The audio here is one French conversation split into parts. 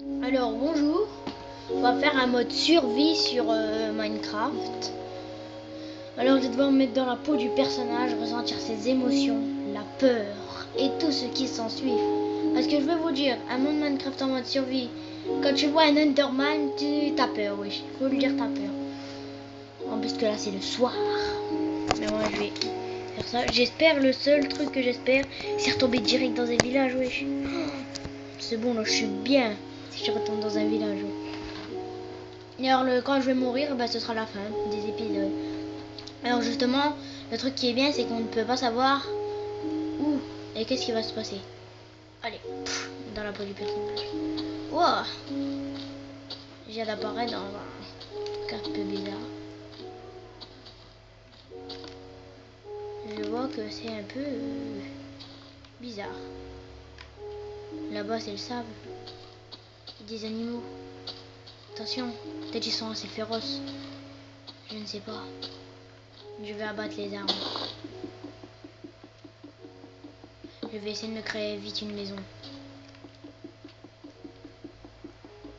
Alors bonjour, on va faire un mode survie sur Minecraft. Alors je vais devoir me mettre dans la peau du personnage, ressentir ses émotions, la peur et tout ce qui s'ensuit. Parce que je vais vous dire, un monde Minecraft en mode survie, quand tu vois un Enderman, t'as peur, oui, faut le dire, t'as peur. En plus que là c'est le soir. Mais moi je vais faire ça. J'espère, le seul truc que j'espère, c'est retomber direct dans un village, oui. C'est bon, là je suis bien si je retombe dans un village. Et alors quand je vais mourir, bah, ce sera la fin des épisodes. Alors justement, le truc qui est bien, c'est qu'on ne peut pas savoir où et qu'est-ce qui va se passer. Allez, dans la peau du personnage. Wow, j'ai viens d'apparaître dans un truc un peu bizarre. Je vois que c'est un peu bizarre. Là-bas, c'est le sable. Des animaux. Attention, peut-être ils sont assez féroces. Je ne sais pas. Je vais abattre les arbres. Je vais essayer de me créer vite une maison.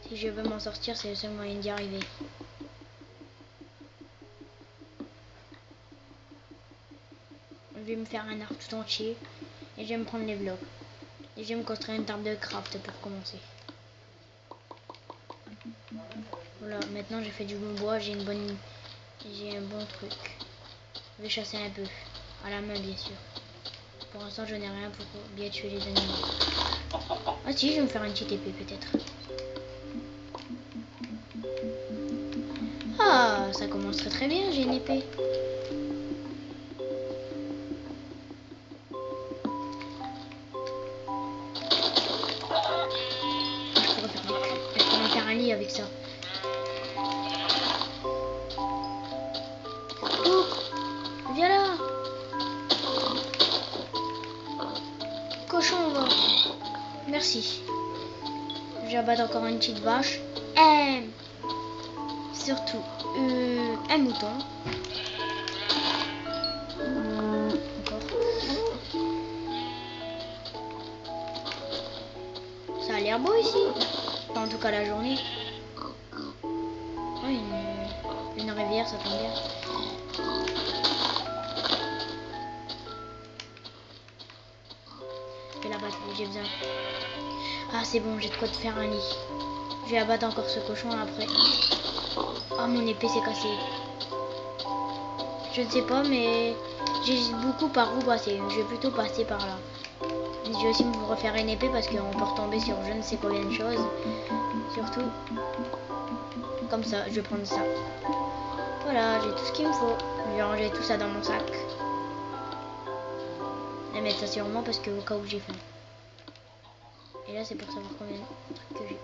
Si je veux m'en sortir, c'est le seul moyen d'y arriver. Je vais me faire un arbre tout entier. Et je vais me prendre les blocs. Et je vais me construire une table de craft pour commencer. Voilà, maintenant j'ai fait du bon bois, j'ai un bon truc. Je vais chasser un peu. À la main bien sûr. Pour l'instant je n'ai rien pour bien tuer les animaux. Ah si, je vais me faire une petite épée peut-être. Ah, ça commence très bien, j'ai une épée. Je pourrais faire un lit avec ça. Oh, viens là. Cochon, va. Merci. J'abatte encore une petite vache. Surtout un mouton. Encore. Ça a l'air beau ici. Enfin, en tout cas la journée. Oh, une rivière, ça tombe bien. Je vais l'abattre, j'ai besoin. Ah c'est bon, j'ai de quoi te faire un lit. Je vais abattre encore ce cochon après. Ah, mon épée s'est cassée. Je ne sais pas, mais j'hésite beaucoup par où passer. Je vais plutôt passer par là. Je vais aussi me refaire une épée parce qu'on peut retomber sur je ne sais combien de choses. Surtout, comme ça, je vais prendre ça. Voilà, j'ai tout ce qu'il me faut. Je vais ranger tout ça dans mon sac. Et mettre ça sur moi parce que au cas où j'ai faim. Et là, c'est pour savoir combien de trucs que j'ai.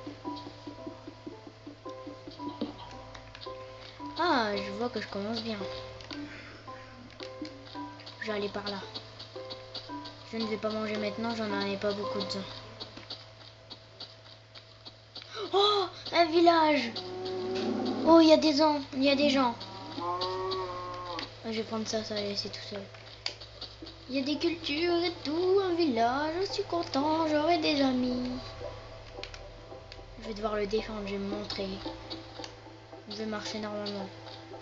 Ah, je vois que je commence bien. Je vais aller par là. Je ne vais pas manger maintenant, j'en ai pas beaucoup de temps. Oh, un village. Oh, il y a des gens, il y a des gens. Je vais prendre ça, ça va laisser tout seul. Il y a des cultures et tout, un village, je suis content, j'aurai des amis. Je vais devoir le défendre, je vais me montrer. Je vais marcher normalement.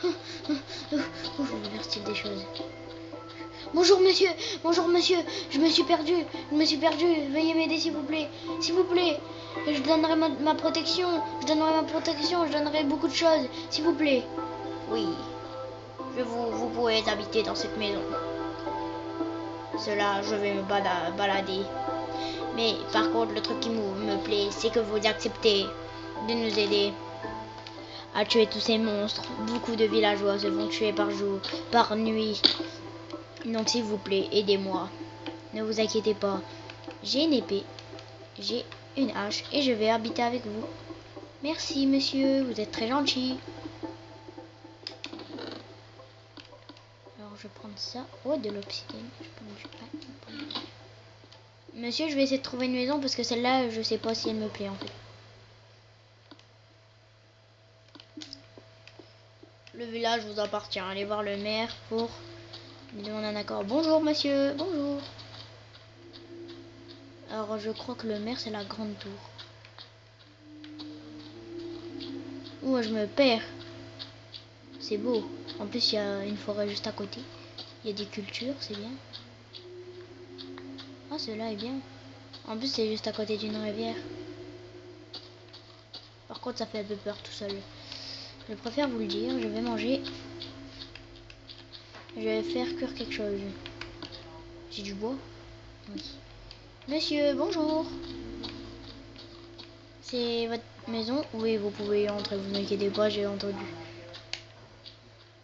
Je vais faire style des choses. Bonjour monsieur, je me suis perdu, veuillez m'aider s'il vous plaît, je donnerai ma protection, je donnerai beaucoup de choses, s'il vous plaît. Oui, vous pouvez habiter dans cette maison. Cela, je vais me balader. Mais par contre, le truc qui me plaît, c'est que vous acceptez de nous aider à tuer tous ces monstres. Beaucoup de villageois se font tuer par jour, par nuit. Donc s'il vous plaît, aidez-moi. Ne vous inquiétez pas. J'ai une épée, j'ai une hache et je vais habiter avec vous. Merci monsieur, vous êtes très gentil. Alors je vais prendre ça. Oh, de l'obsidienne. Je prends du pain. Monsieur, je vais essayer de trouver une maison parce que celle-là, je sais pas si elle me plaît en fait. Le village vous appartient. Allez voir le maire pour lui demander un accord. Bonjour monsieur, bonjour. Alors je crois que le maire c'est la grande tour. Ouh, je me perds. C'est beau. En plus, il y a une forêt juste à côté. Il y a des cultures, c'est bien. Ah, cela est bien. En plus, c'est juste à côté d'une rivière. Par contre, ça fait un peu peur tout seul. Je préfère vous le dire. Je vais manger. Je vais faire cuire quelque chose. J'ai du bois? Oui. Monsieur, bonjour. C'est votre maison? Oui, vous pouvez y entrer, vous inquiétez pas, j'ai entendu.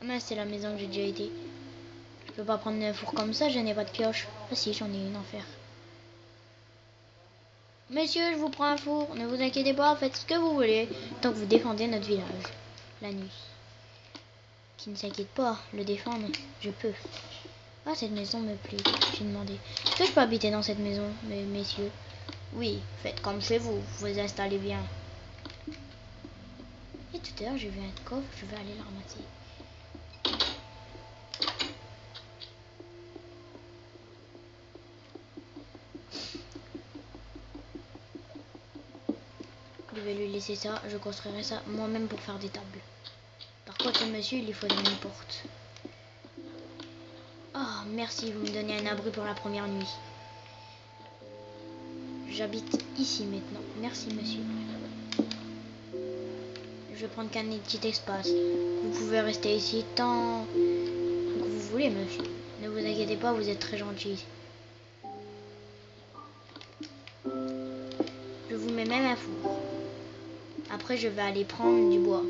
Mais c'est la maison que j'ai déjà été. Je peux pas prendre un four comme ça, je n'ai pas de pioche. Ah si, j'en ai une en fer. Monsieur, je vous prends un four, ne vous inquiétez pas, faites ce que vous voulez, tant que vous défendez notre village, la nuit. Qui ne s'inquiète pas, le défendre, je peux. Ah, cette maison me plaît, j'ai demandé. Est-ce que je peux habiter dans cette maison, messieurs? Oui, faites comme chez vous, vous installez bien. Et tout à l'heure, j'ai vu un coffre, je vais aller le ramasser. Je vais lui laisser ça, je construirai ça moi-même pour faire des tables. Par contre, ce monsieur, il lui faudrait une porte. Ah, merci, vous me donnez un abri pour la première nuit. J'habite ici maintenant. Merci, monsieur. Je vais prendre qu'un petit espace. Vous pouvez rester ici tant que vous voulez, monsieur. Ne vous inquiétez pas, vous êtes très gentil. Je vous mets même un four. Après, je vais aller prendre du bois.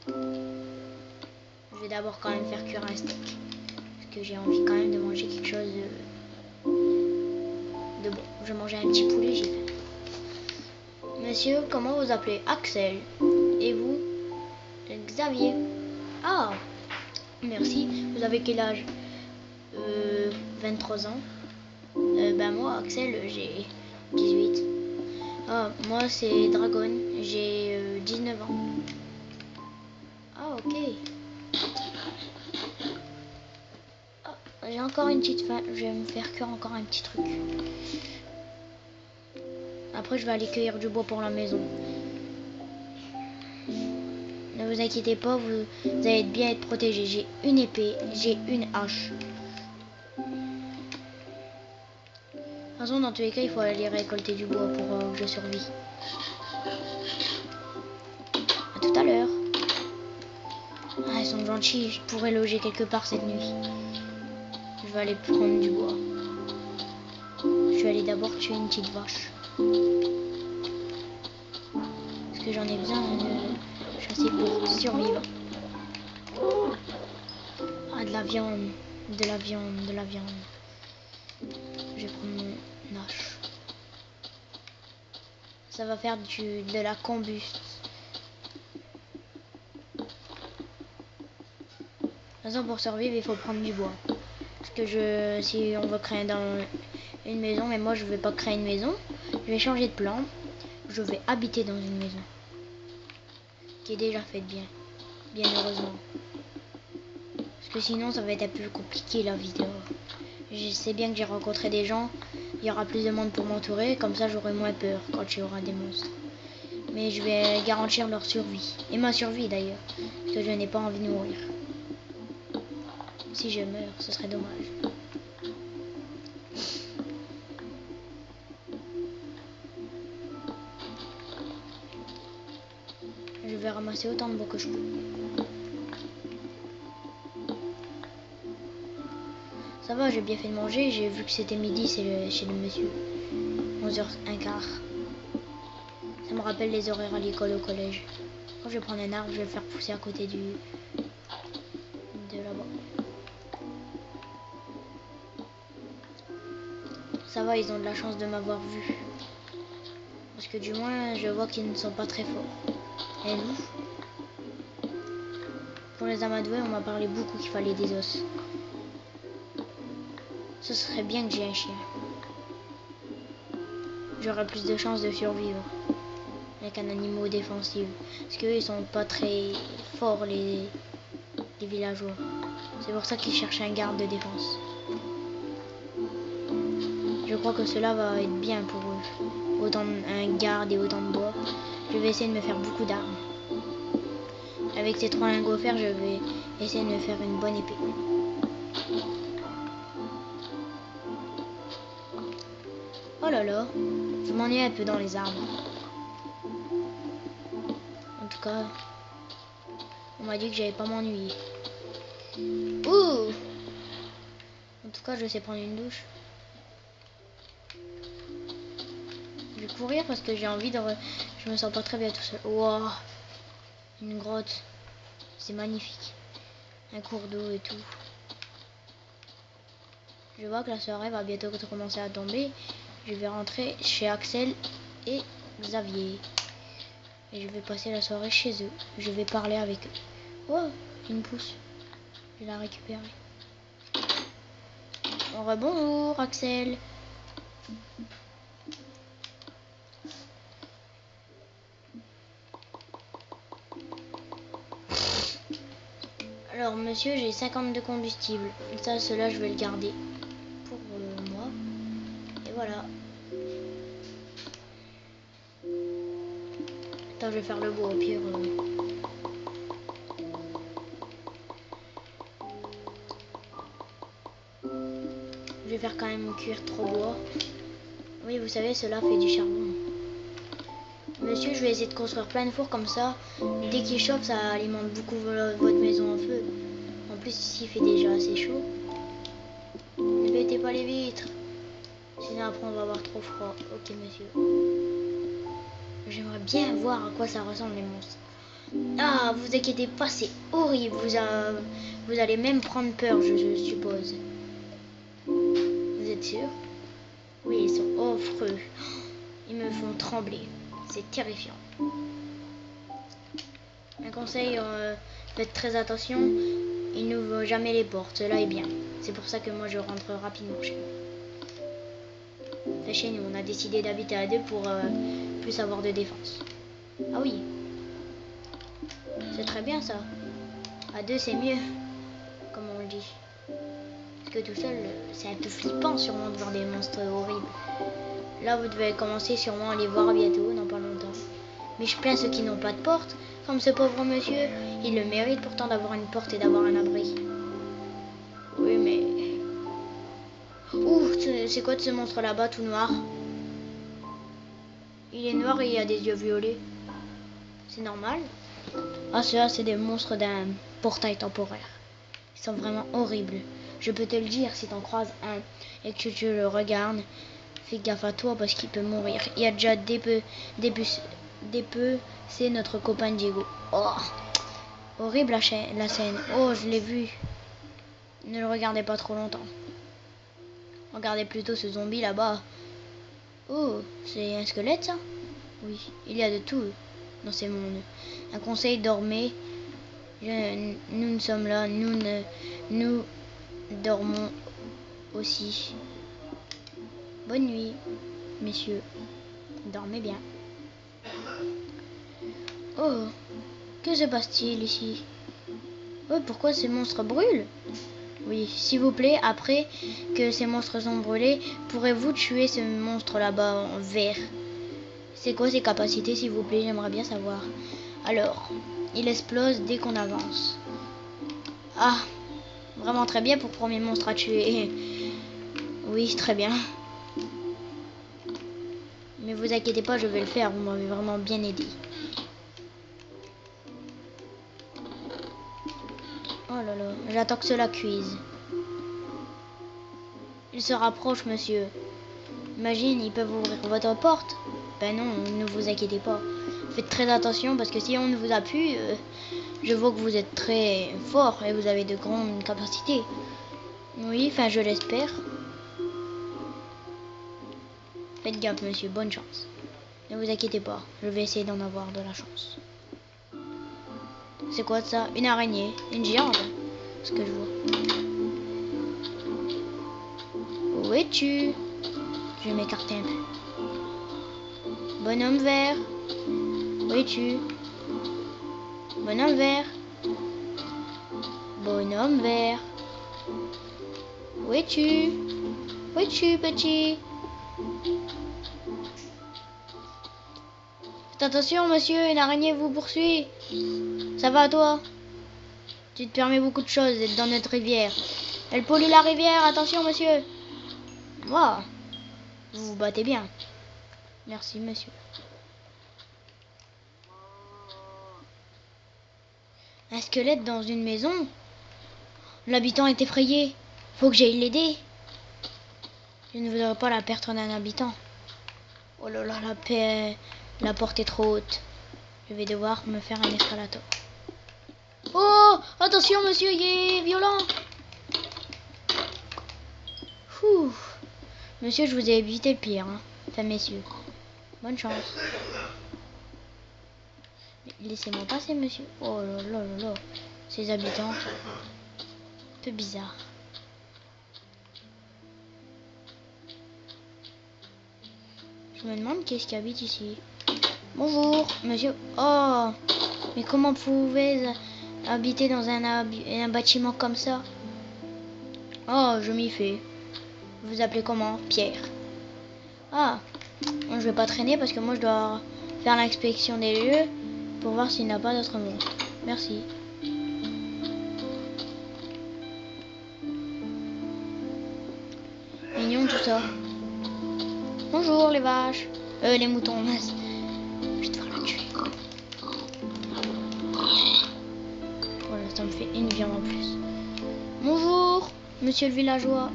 Je vais d'abord quand même faire cuire un steak. Parce que j'ai envie quand même de manger quelque chose de bon. Je vais manger un petit poulet, j'ai faim. Monsieur, comment vous appelez? Axel. Et vous? Xavier. Ah, merci. Vous avez quel âge? 23 ans. Ben moi, Axel, j'ai 18. Ah, moi c'est Dragon, j'ai 19 ans. Ah, ok. Ah, j'ai encore une petite faim, je vais me faire cuire encore un petit truc. Après, je vais aller cueillir du bois pour la maison. Ne vous inquiétez pas, vous allez bien être protégé. J'ai une épée, j'ai une hache. De toute façon, dans tous les cas, il faut aller récolter du bois pour que je survive. À tout à l'heure. Ah, ils sont gentils, je pourrais loger quelque part cette nuit. Je vais aller prendre du bois. Je vais aller d'abord tuer une petite vache. Parce que j'en ai besoin de chasser pour survivre. Ah, de la viande, de la viande, de la viande. Je vais prendre mon hache. Ça va faire de la combust. De toute façon, pour survivre, il faut prendre du bois. Parce que si on veut créer dans une maison, mais moi je vais pas créer une maison, je vais changer de plan. Je vais habiter dans une maison qui est déjà faite bien heureusement. Parce que sinon, ça va être un peu compliqué la vie dehors. Je sais bien que j'ai rencontré des gens, il y aura plus de monde pour m'entourer, comme ça j'aurai moins peur quand il y aura des monstres. Mais je vais garantir leur survie, et ma survie d'ailleurs, parce que je n'ai pas envie de mourir. Si je meurs, ce serait dommage. Je vais ramasser autant de bois que je peux. Ça va, j'ai bien fait de manger, j'ai vu que c'était midi chez le monsieur. 11h15. Ça me rappelle les horaires à l'école au collège. Quand je vais prendre un arbre, je vais le faire pousser à côté de là-bas. Ça va, ils ont de la chance de m'avoir vu. Parce que du moins, je vois qu'ils ne sont pas très forts. Et nous? Pour les amadoués, on m'a parlé beaucoup qu'il fallait des os. Ce serait bien que j'ai un chien. J'aurais plus de chances de survivre avec un animal défensif. Parce qu'eux, ils sont pas très forts, les villageois. C'est pour ça qu'ils cherchent un garde de défense. Je crois que cela va être bien pour eux. Autant un garde et autant de bois. Je vais essayer de me faire beaucoup d'armes. Avec ces 3 lingots fer, je vais essayer de me faire une bonne épée. Oh là là, je m'ennuie un peu dans les armes. En tout cas, on m'a dit que j'allais pas m'ennuyer. Ouh! En tout cas, je sais prendre une douche. Je vais courir parce que j'ai envie de... Je me sens pas très bien tout seul. Wow! Une grotte. C'est magnifique. Un cours d'eau et tout. Je vois que la soirée va bientôt commencer à tomber. Je vais rentrer chez Axel et Xavier. Et je vais passer la soirée chez eux. Je vais parler avec eux. Oh, une pousse. Je vais la récupérer. Bon, rebonjour Axel. Alors monsieur, j'ai 50 de combustible. Ça, cela, je vais le garder pour moi. Et voilà. Attends, je vais faire le bois au pire. Je vais faire quand même cuire 3 bois. Oui, vous savez, cela fait du charbon. Monsieur, je vais essayer de construire plein de fours comme ça. Dès qu'il chauffe, ça alimente beaucoup votre maison en feu. En plus, ici, il fait déjà assez chaud. Ne mettez pas les vitres. Sinon, après, on va avoir trop froid. Ok, monsieur. J'aimerais bien voir à quoi ça ressemble, les monstres. Ah, vous inquiétez pas, c'est horrible. Vous allez même prendre peur, je suppose. Vous êtes sûr? Oui, ils sont affreux. Ils me font trembler. C'est terrifiant. Un conseil, faites très attention. Ils n'ouvrent jamais les portes. Cela est bien. C'est pour ça que moi, je rentre rapidement chez nous. Enfin, chez nous, on a décidé d'habiter à 2 pour plus avoir de défense. Ah oui. C'est très bien ça. À 2, c'est mieux. Comme on le dit. Parce que tout seul, c'est un peu flippant sûrement de voir des monstres horribles. Là, vous devez commencer sûrement à les voir bientôt, dans pas longtemps. Mais je plains ceux qui n'ont pas de porte. Comme ce pauvre monsieur, il le mérite pourtant d'avoir une porte et d'avoir un abri. Oui, mais... Ouh, c'est quoi de ce monstre là-bas, tout noir? Il est noir et il a des yeux violets. C'est normal? Ah, ceux-là, c'est des monstres d'un portail temporaire. Ils sont vraiment horribles. Je peux te le dire, si t'en croises un et que tu le regardes, fais gaffe à toi parce qu'il peut mourir. Il y a déjà c'est notre copain Diego. Oh, horrible la scène. Oh, je l'ai vu. Ne le regardez pas trop longtemps. Regardez plutôt ce zombie là-bas. Oh, c'est un squelette ça? Oui, il y a de tout dans ces mondes. Un conseil, dormez. Nous sommes là, nous dormons aussi. Bonne nuit, messieurs. Dormez bien. Oh, que se passe-t-il ici? Oh, pourquoi ces monstres brûlent? Oui, s'il vous plaît, après que ces monstres sont brûlés, pourrez-vous tuer ce monstre là-bas en vert? C'est quoi ses capacités, s'il vous plaît? J'aimerais bien savoir. Alors, il explose dès qu'on avance. Ah, vraiment très bien pour premier monstre à tuer. Oui, très bien. Mais vous inquiétez pas, je vais le faire. Vous m'avez vraiment bien aidé. Oh là là, j'attends que cela cuise. Il se rapproche, monsieur. Imagine, ils peuvent ouvrir votre porte. Ben non, ne vous inquiétez pas. Faites très attention parce que si on ne vous appuie, je vois que vous êtes très fort et vous avez de grandes capacités. Oui, enfin je l'espère. Faites gaffe, monsieur, bonne chance. Ne vous inquiétez pas, je vais essayer d'en avoir de la chance. C'est quoi ça? Une araignée? Une géante? Ce que je vois. Où es-tu? Je vais m'écarter un peu. Bonhomme vert. Où es-tu? Bonhomme vert. Bonhomme vert. Où es-tu? Où es-tu, petit? Attention, monsieur, une araignée vous poursuit. Ça va, toi? Tu te permets beaucoup de choses d'être dans notre rivière. Elle pollue la rivière, attention, monsieur. Waouh, vous vous battez bien. Merci, monsieur. Un squelette dans une maison? L'habitant est effrayé. Faut que j'aille l'aider. Je ne voudrais pas la perdre d'un habitant. Oh là là, la porte est trop haute. Je vais devoir me faire un escalator. Oh, attention, monsieur, il est violent. Ouh. Monsieur, je vous ai évité le pire. Hein. Enfin, messieurs. Bonne chance. Laissez-moi passer, monsieur. Oh là là là là. Ces habitants. Un peu bizarre. Je me demande qu'est-ce qui habite ici. Bonjour, monsieur. Oh, mais comment pouvez-vous habiter dans un bâtiment comme ça? Oh, je m'y fais. Vous vous appelez comment? Pierre. Ah, je vais pas traîner parce que moi je dois faire l'inspection des lieux pour voir s'il n'y a pas d'autres monstres. Merci. Mignon tout ça. Bonjour les vaches. Les moutons, mince. Je vais devoir la tuer. Voilà, ça me fait une viande en plus. Bonjour, monsieur le villageois.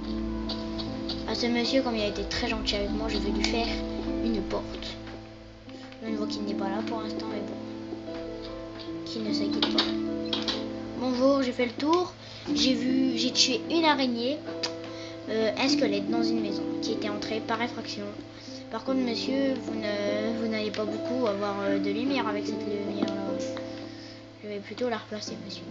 À ce monsieur, comme il a été très gentil avec moi, je vais lui faire une porte. Je ne vois qu'il n'est pas là pour l'instant, mais bon. Qu'il ne s'inquiète pas. Bonjour, j'ai fait le tour. J'ai tué une araignée, un squelette dans une maison qui était entré par effraction. Par contre, monsieur, vous n'allez pas beaucoup avoir de lumière avec cette lumière-là. Je vais plutôt la replacer, monsieur.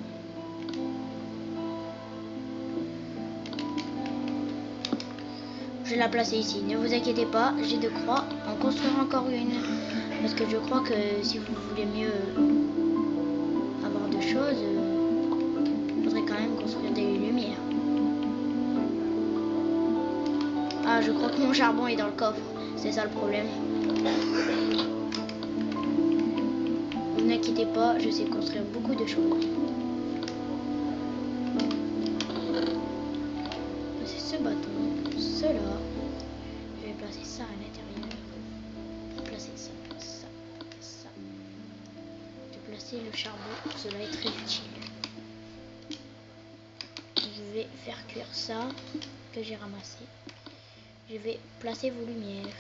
Je vais la placer ici. Ne vous inquiétez pas, j'ai de croix. En construire encore une. Parce que je crois que si vous voulez mieux avoir de choses, il faudrait quand même construire des lumières. Ah, je crois que mon charbon est dans le coffre. C'est ça le problème. Ne vous inquiétez pas, je sais construire beaucoup de choses. C'est ce bâton, cela. Je vais placer ça à l'intérieur. Placer ça, ça, ça. Je vais placer le charbon, cela est très utile. Je vais faire cuire ça que j'ai ramassé. Je vais placer vos lumières.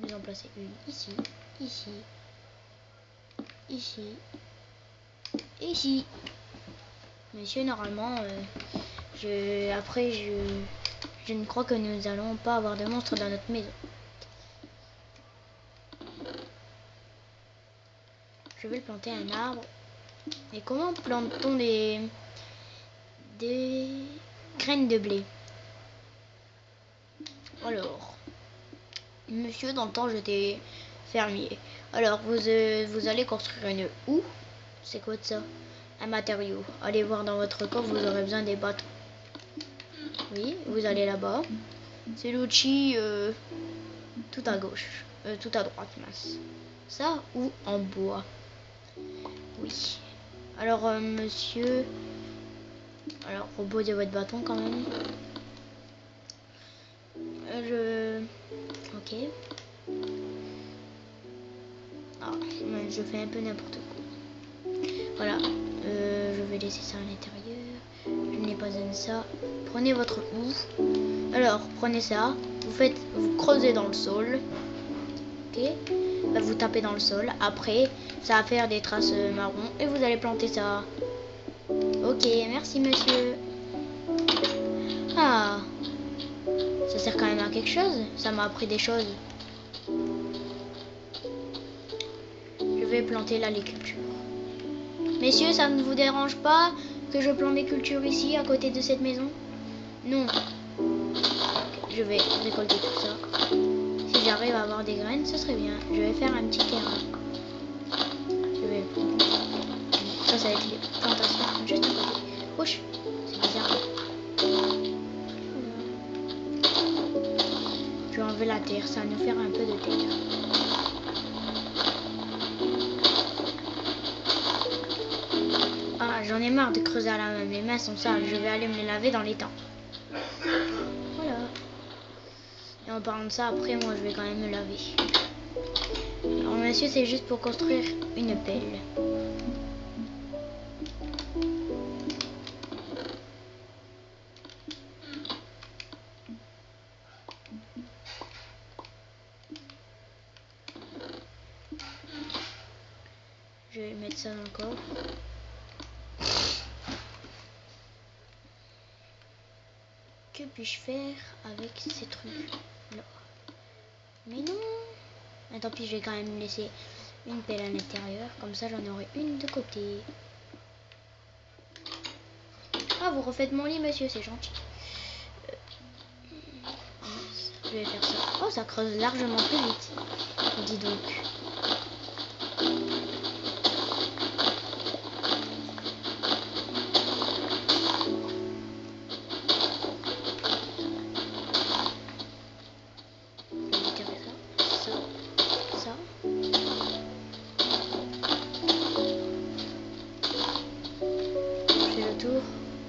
Nous en placer une ici, ici, ici, ici. Monsieur, normalement, après, je ne crois que nous allons pas avoir de monstres dans notre maison. Je vais planter un arbre. Et comment plante-t-on des graines de blé? Alors, monsieur, dans le temps, j'étais fermier. Alors, vous allez construire une houe. C'est quoi de ça? Un matériau. Allez voir dans votre coffre, vous aurez besoin des bâtons. Oui, vous allez là-bas. C'est l'outil tout à gauche. Tout à droite, mince. Ça ou en bois? Oui. Alors, monsieur... Alors, reposez votre bâton quand même. Ok. Ah, je fais un peu n'importe quoi. Voilà. Je vais laisser ça à l'intérieur. Je n'ai pas besoin de ça. Prenez votre houe. Alors, prenez ça. Vous creusez dans le sol. Ok. Là, vous tapez dans le sol. Après, ça va faire des traces marron. Et vous allez planter ça. Ok, merci monsieur. Ah. Ça sert quand même à quelque chose. Ça m'a appris des choses. Je vais planter là les cultures. Messieurs, ça ne vous dérange pas que je plante des cultures ici, à côté de cette maison? Non. Je vais récolter tout ça. Si j'arrive à avoir des graines, ce serait bien. Je vais faire un petit terrain. Je vais... Ça va être les plantations juste à côté. Ouch, c'est bizarre. Je vais enlever la terre, ça va nous faire un peu de terre. j'en ai marre de creuser à la main. Mes mains sont sales, je vais aller me les laver dans les temps. Voilà. Et en parlant de ça, après, moi, je vais quand même me laver. Alors, monsieur, c'est juste pour construire une pelle. Je vais mettre ça dans le corps. Que puis-je faire avec ces trucs là? Mais non. Mais tant pis, je vais quand même laisser une pelle à l'intérieur. Comme ça, j'en aurai une de côté. Ah, vous refaites mon lit, monsieur, c'est gentil. Je vais faire ça. Oh, ça creuse largement plus vite. Dis donc.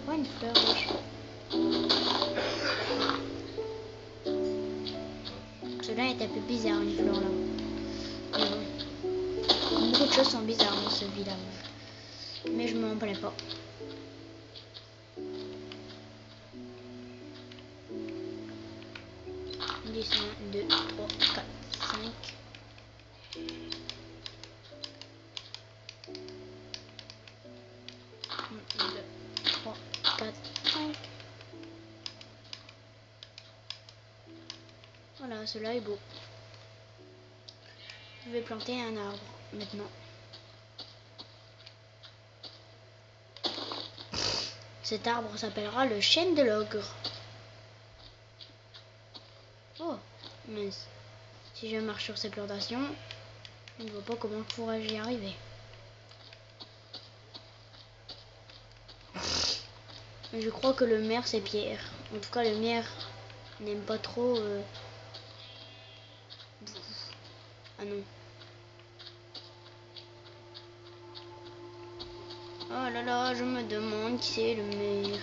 Oh, une fleur rouge. Cela est un peu bizarre, une fleur là. Mais bon. Beaucoup de choses sont bizarres dans ce village. Mais je m'en plains pas. Dessin 1, 2, 3, 4, 5. 1, 2, 3, 4, 5. Voilà, cela est beau. Je vais planter un arbre maintenant. Cet arbre s'appellera le chêne de l'ogre. Oh, mince. Si je marche sur ces plantations, je ne vois pas comment pourrais-je y arriver. Je crois que le maire c'est Pierre. En tout cas, le maire n'aime pas trop. Ah non. Oh là là, je me demande qui c'est le maire.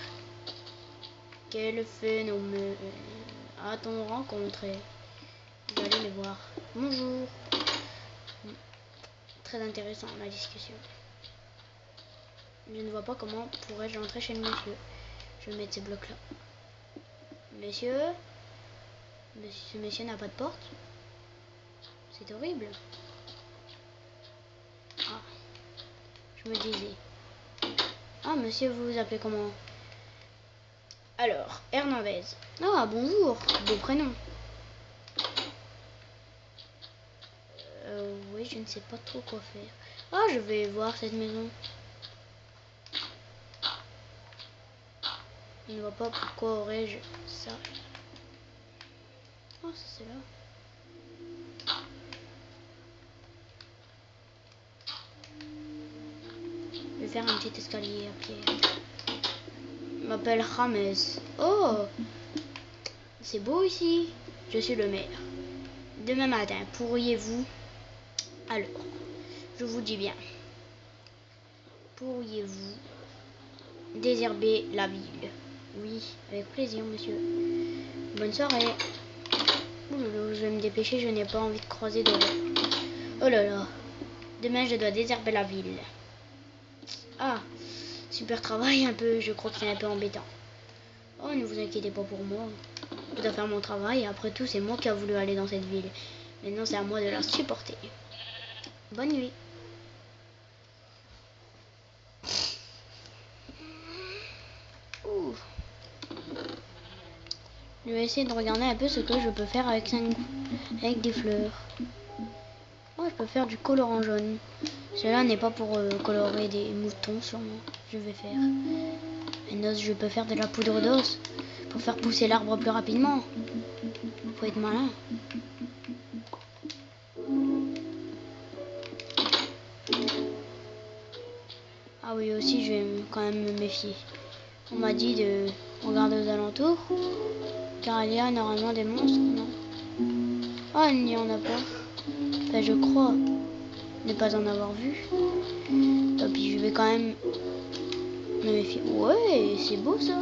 Quel phénomène a-t-on rencontré? Je vais aller les voir. Bonjour. Très intéressant la discussion. Je ne vois pas comment pourrais-je entrer chez le monsieur. Je vais mettre ces blocs là. Monsieur, ce monsieur n'a pas de porte. C'est horrible. Ah, je me disais. Ah, monsieur, vous vous appelez comment? Alors, Hernandez. Ah, bonjour, beau prénom. Oui, je ne sais pas trop quoi faire. Ah, je vais voir cette maison. Je ne vois pas pourquoi aurais-je ça. Oh, ça c'est là. Je vais faire un petit escalier à pied. Je m'appelle James. Oh, c'est beau ici. Je suis le maire. Demain matin, pourriez-vous... Alors, je vous dis bien. Pourriez-vous désherber la ville? Oui, avec plaisir, monsieur. Bonne soirée. Ouloulou, je vais me dépêcher, je n'ai pas envie de croiser d'horreur. Oh là là. Demain, je dois désherber la ville. Ah, super travail un peu, je crois que c'est un peu embêtant. Oh, ne vous inquiétez pas pour moi. Je dois faire mon travail, après tout, c'est moi qui a voulu aller dans cette ville. Maintenant, c'est à moi de la supporter. Bonne nuit. Ouh. Je vais essayer de regarder un peu ce que je peux faire avec des fleurs. Oh, je peux faire du colorant jaune. Cela n'est pas pour colorer des moutons, sûrement. Je vais faire un os. Je peux faire de la poudre d'os pour faire pousser l'arbre plus rapidement. Faut être malin. Ah oui, aussi, je vais quand même me méfier. On m'a dit de regarder aux alentours, car il y a normalement des monstres, non? Ah, il n'y en a pas. Enfin, je crois ne pas en avoir vu. Et puis, je vais quand même Ouais, c'est beau ça.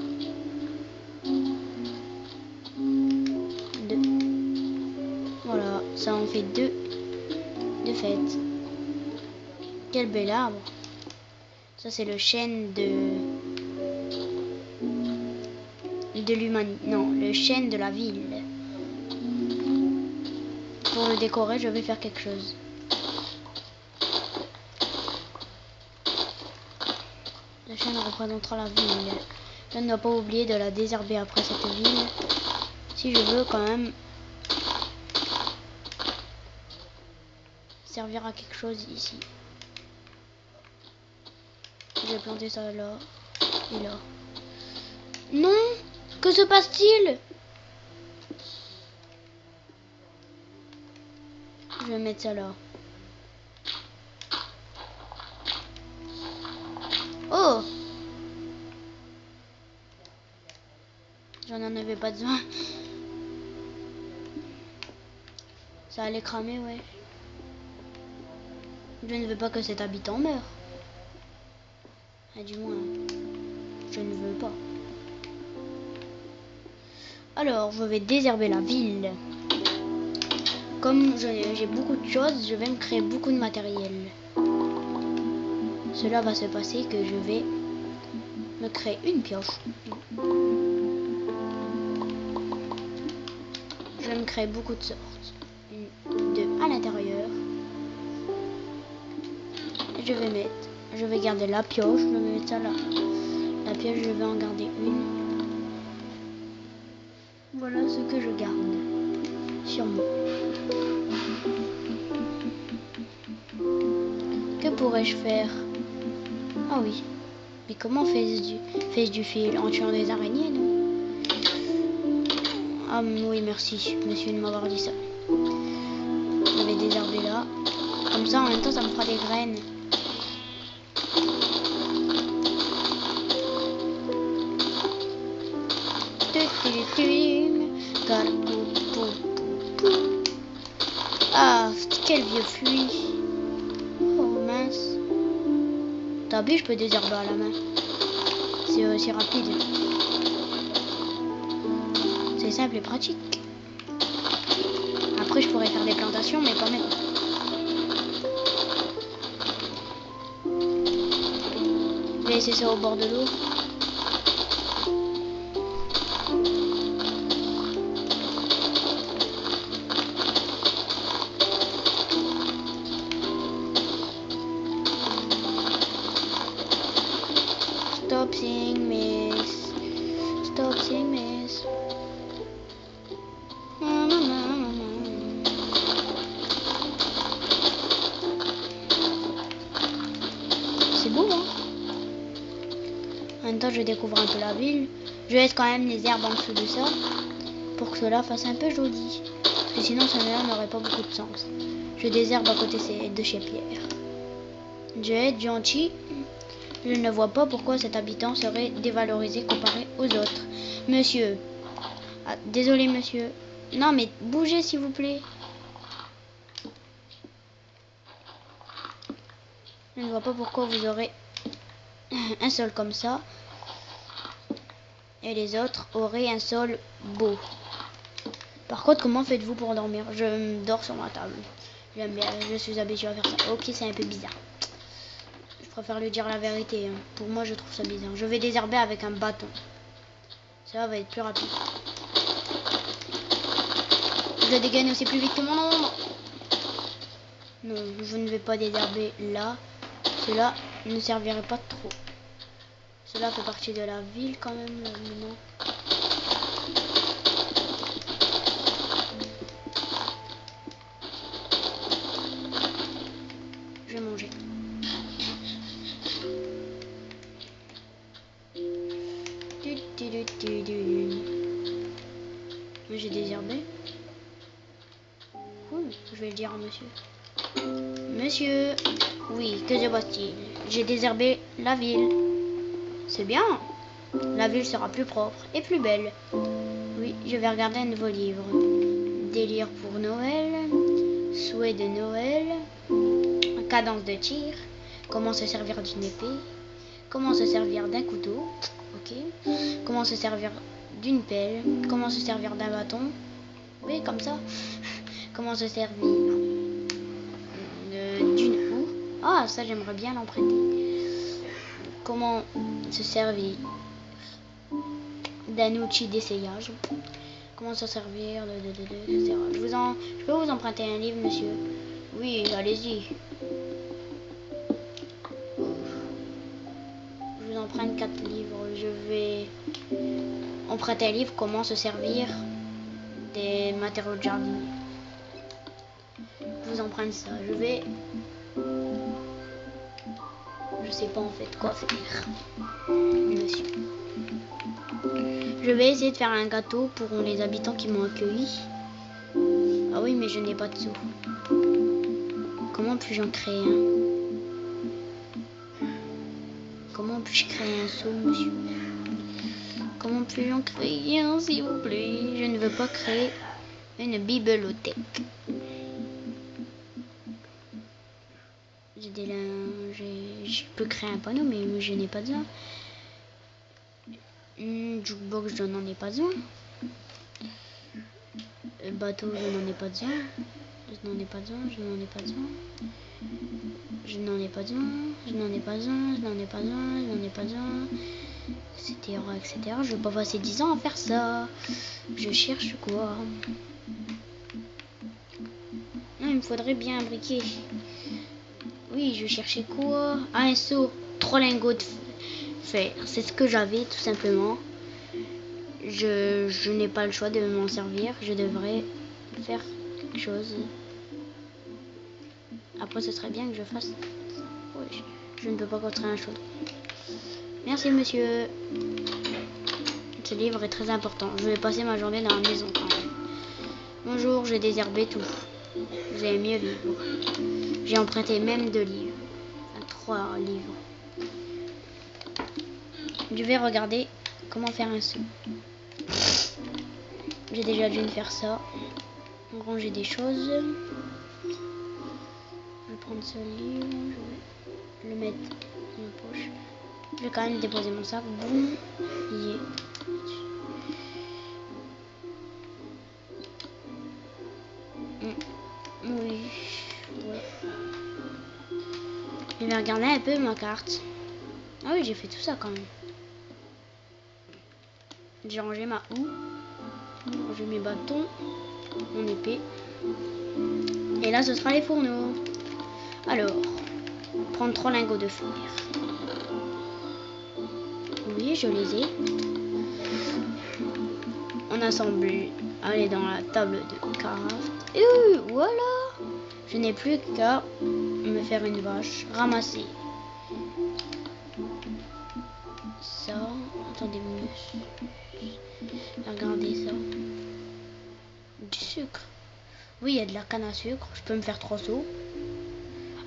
Deux. Voilà, ça en fait deux fêtes. Quel bel arbre. Ça c'est le chêne de l'humanité. Non, le chêne de la ville. Pour le décorer, je vais faire quelque chose. Le chêne représentera la ville. Je ne dois pas oublier de la désherber après cette ville. Si je veux quand même servir à quelque chose ici. Je vais planter ça là et là. Non! Que se passe-t-il? Je vais mettre ça là. Oh! J'en en avais pas besoin. Ça allait cramer, ouais. Je ne veux pas que cet habitant meure. Ah, du moins, je ne veux pas. Alors, je vais désherber la ville. Comme j'ai beaucoup de choses, je vais me créer beaucoup de matériel. Cela va se passer que je vais me créer une pioche. Je vais me créer beaucoup de sortes. Deux à l'intérieur. Je vais garder la pioche, je vais mettre ça là. La pioche, je vais en garder une. Voilà ce que je garde sur moi. Que pourrais-je faire? Ah oui. Mais comment fais-je du fil? En tuant des araignées, non? Ah oui, merci, monsieur, de m'avoir dit ça. Je vais désherber là. Comme ça, en même temps, ça me fera des graines. Ah, quel vieux fruit. Oh mince. T'as vu, je peux désherber à la main. C'est aussi rapide. C'est simple et pratique. Après, je pourrais faire des plantations, mais pas maintenant. Je vais laisser ça au bord de l'eau. Stop saying miss. Stop saying miss. C'est beau, hein? En même temps, je découvre un peu la ville. Je laisse quand même les herbes en dessous de ça pour que cela fasse un peu joli. Parce que sinon, cela n'aurait pas beaucoup de sens. Je désherbe à côté de chez Pierre. Je vais être gentil. Je ne vois pas pourquoi cet habitant serait dévalorisé comparé aux autres. Monsieur. Ah, désolé, monsieur. Non, mais bougez, s'il vous plaît. Je ne vois pas pourquoi vous aurez un sol comme ça. Et les autres auraient un sol beau. Par contre, comment faites-vous pour dormir? Je dors sur ma table. J'aime bien, je suis habitué à faire ça. Ok, c'est un peu bizarre. Je préfère lui dire la vérité. Hein. Pour moi, je trouve ça bizarre. Je vais désherber avec un bâton. Ça va être plus rapide. Je dégaine aussi plus vite que mon ombre. Non, je ne vais pas désherber là. Cela ne servirait pas trop. Cela fait partie de la ville quand même. Non. Je vais manger. J'ai désherbé. Cool, je vais le dire à monsieur. Monsieur, oui, que se passe-t-il? J'ai désherbé la ville. C'est bien. La ville sera plus propre et plus belle. Oui, je vais regarder un nouveau livre. Délire pour Noël. Souhait de Noël. Cadence de tir. Comment se servir d'une épée. Comment se servir d'un couteau. Ok. Comment se servir d'une pelle. Comment se servir d'un bâton. Oui, comme ça. Comment se servir d'une houe. Ah, ça j'aimerais bien l'emprunter. Comment se servir d'un outil d'essayage. Comment se servir etc. Je peux vous emprunter un livre, monsieur? Oui, allez-y. Je vous emprunte 4 livres. Je vais emprunter un livre. Comment se servir des matériaux de jardin. Je vous emprunte ça. Je sais pas en fait quoi faire, monsieur. Je vais essayer de faire un gâteau pour les habitants qui m'ont accueilli. Ah oui, mais je n'ai pas de sous. Comment puis-je en créer un? Comment puis-je créer un seau, monsieur? Comment puis-je en créer un, s'il vous plaît? Je ne veux pas créer une bibliothèque. Je peux créer un panneau, mais je n'ai pas besoin. Jukebox, je n'en ai pas besoin. Bateau, je n'en ai pas besoin. Je n'en ai pas besoin. Je n'en ai pas besoin. Je n'en ai pas besoin. Je n'en ai pas besoin. Je n'en ai pas besoin. Je n'en ai pas besoin. Etc. etc. Je vais pas passer 10 ans à faire ça. Je cherche quoi? Non, il me faudrait bien un briquet. Oui, je cherchais quoi? Ah, un seau. 3 lingots de fer. C'est ce que j'avais, tout simplement. Je n'ai pas le choix de m'en servir. Je devrais faire quelque chose. Après, ce serait bien que je fasse... Oui, je ne peux pas construire un chaudron. Merci, monsieur. Ce livre est très important. Je vais passer ma journée dans la maison quand même. Bonjour, j'ai désherbé tout. Vous avez mieux vivre. J'ai emprunté même 2 livres. Enfin, 3 livres. Je vais regarder comment faire un seau. J'ai déjà dû faire ça. Ranger des choses. Je vais prendre ce livre. Je vais le mettre dans ma poche. Je vais quand même déposer mon sac. Boum. Yeah. Oui. Ouais. Je vais regarder un peu ma carte. Ah oui, j'ai fait tout ça quand même. J'ai rangé ma houe. J'ai mes bâtons. Mon épée. Et là, ce sera les fourneaux. Alors, prendre 3 lingots de fer. Oui, je les ai. On assemble. Allez dans la table de craft. Et voilà. Je n'ai plus qu'à me faire une vache. Ramasser. Ça. Attendez-moi. Regardez ça. Du sucre. Oui, il y a de la canne à sucre. Je peux me faire 3 seaux.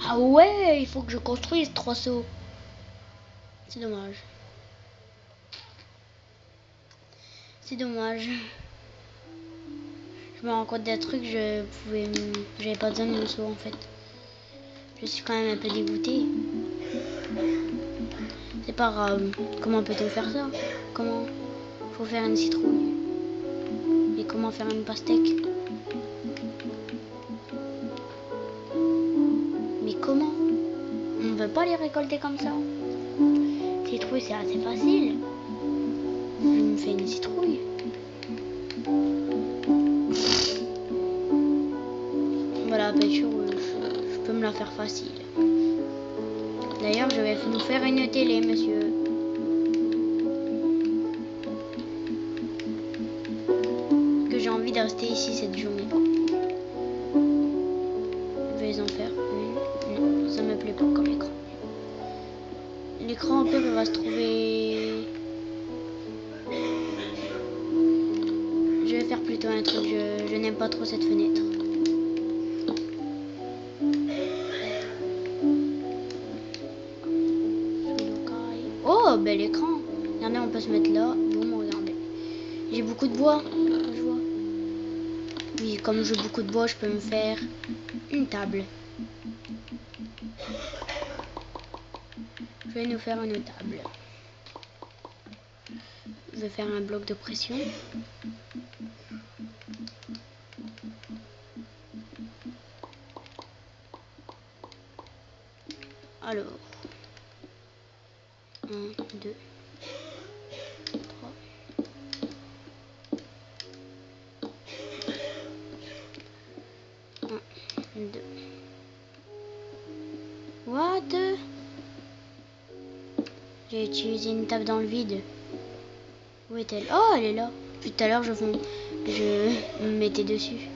Ah ouais, il faut que je construise 3 seaux. C'est dommage. C'est dommage. Je me rends compte d'un truc, j'avais pas besoin de mon seau en fait. Je suis quand même un peu dégoûtée. C'est pas grave. Comment peut-on faire ça? Comment? Faut faire une citrouille. Et comment faire une pastèque? Mais comment? On ne veut pas les récolter comme ça. Citrouille, c'est assez facile. Je me fais une citrouille. Voilà, bien sûr, je peux me la faire facile. D'ailleurs, je vais nous faire une télé, monsieur. Que j'ai envie de rester ici cette journée. Je vais en faire une. Non, ça me plaît pas comme écran. L'écran, en peu, va se trouver... Je vais faire plutôt un truc. Je n'aime pas trop cette fenêtre. Oh, bel écran. Regardez, on peut se mettre là. Bon, regardez. J'ai beaucoup de bois. Je vois. Oui, comme j'ai beaucoup de bois, je peux me faire une table. Je vais nous faire une table. Je vais faire un bloc de pression. Alors, 1, 2, 3. What? J'ai utilisé une table dans le vide. Où est-elle? Oh, elle est là. Tout à l'heure, je me mettais dessus.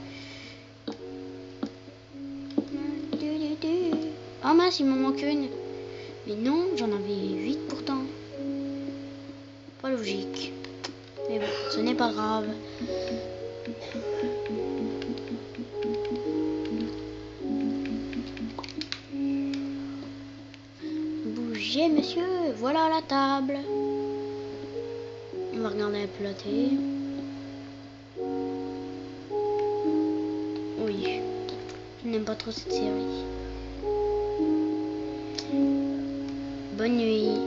Oh mince, il m'en manque une. Mais non, j'en avais 8 pourtant. Pas logique. Mais bon, ce n'est pas grave. Bougez, monsieur. Voilà la table. On va regarder un peu la télé. Oui, je n'aime pas trop cette série. Bonne nuit.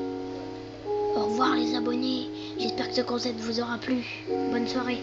Au revoir les abonnés. J'espère que ce concept vous aura plu. Bonne soirée.